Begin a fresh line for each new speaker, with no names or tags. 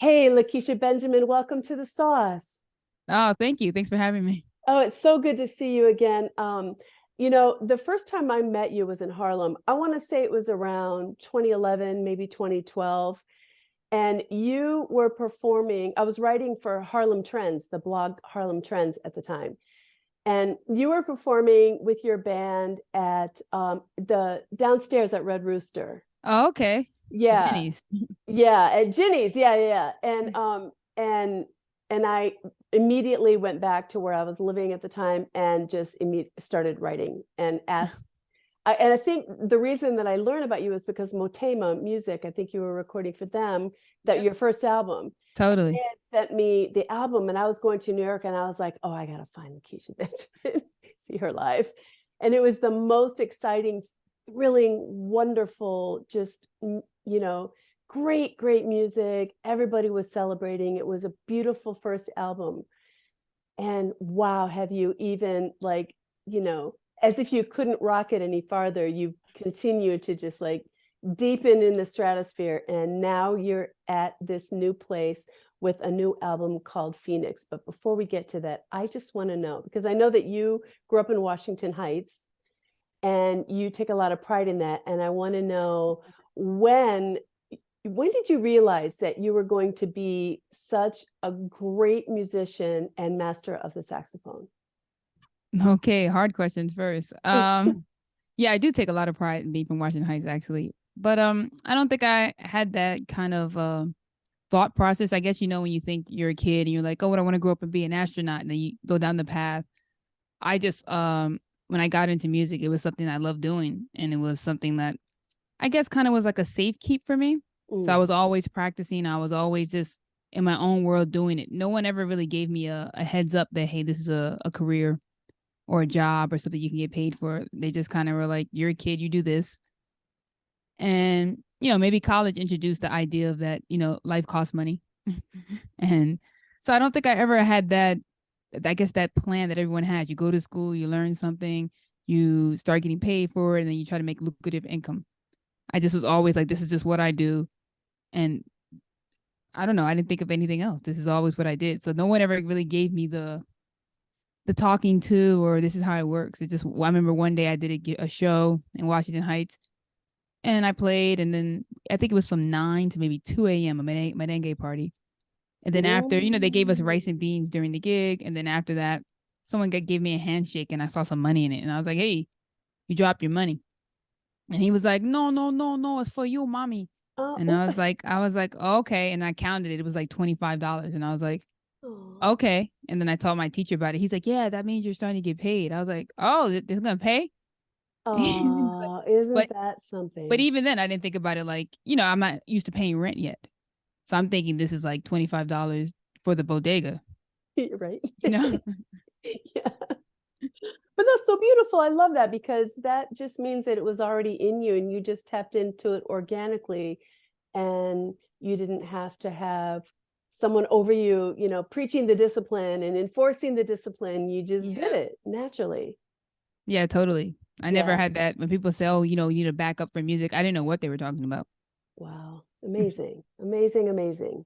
Hey, Lakecia Benjamin, welcome to the Sauce.
Oh, thank you. Thanks for having me.
Oh, it's so good to see you again. The first time I met you was in Harlem. I want to say it was around 2011, maybe 2012. And you were performing. I was writing for Harlem Trends, the blog Harlem Trends at the time. And you were performing with your band at the downstairs at Red Rooster.
Oh, okay.
Yeah.
Jenny's.
Yeah, at Ginny's. Yeah, yeah. And I immediately went back to where I was living at the time and just started writing and asked. And I think the reason that I learned about you is because Motema Music, I think you were recording for them, that your first album. They
Totally.
had sent me the album and I was going to New York and I was like, oh, I gotta find Lakecia Benjamin, see her live. And it was the most exciting, thrilling, wonderful, just great, great music. Everybody was celebrating. It was a beautiful first album. And wow, have you even as if you couldn't rock it any farther, you continue to just like deepen in the stratosphere. And now you're at this new place with a new album called Phoenix. But before we get to that, I just want to know, because I know that you grew up in Washington Heights and you take a lot of pride in that. And I want to know when did you realize that you were going to be such a great musician and master of the saxophone?
Okay, hard questions first. Yeah, I do take a lot of pride in being from Washington Heights, actually. But I don't think I had that kind of thought process. I guess when you think you're a kid and you're like, oh, what I want to grow up and be an astronaut, and then you go down the path. I just when I got into music, it was something I loved doing, and it was something that I guess kind of was like a safe keep for me. So I
Mm.
was always practicing. I was always just in my own world doing it. No one ever really gave me a heads up that, hey, this is a career or a job or something you can get paid for. They just kind of were like, you're a kid, you do this. And, maybe college introduced the idea of that, life costs money. And so I don't think I ever had that, I guess, that plan that everyone has. You go to school, you learn something, you start getting paid for it, and then you try to make lucrative income. I just was always like, this is just what I do. And I don't know, I didn't think of anything else. This is always what I did. So no one ever really gave me the talking to, or this is how it works. It just, I remember one day I did a show in Washington Heights and I played, and then I think it was from 9 to maybe 2 a.m. a merengue party. And then after, they gave us rice and
Ooh.
beans during the gig. And then after that, someone gave me a handshake and I saw some money in it. And I was like, hey, you dropped your money. And he was like, no, no, no, no, it's for you, mommy. And
Oh,
I was like, oh, okay. And I counted it. It was like $25. And I was like,
oh,
okay. And then I told my teacher about it. He's like, yeah, that means you're starting to get paid. I was like, oh, this is gonna pay.
oh, isn't
but
that
but
something?
even then, I didn't think about it like, I'm not used to paying rent yet. So I'm thinking this is like $25 for the bodega,
You're right.
you know?
Yeah. But that's so beautiful. I love that because that just means that it was already in you and you just tapped into it organically and you didn't have to have someone over you, preaching the discipline and enforcing the discipline. You just did
Yeah.
it naturally.
Yeah, totally. I never
Yeah.
had that when people say, oh, you need a backup for music. I didn't know what they were talking about.
Wow. Amazing. Amazing. Amazing.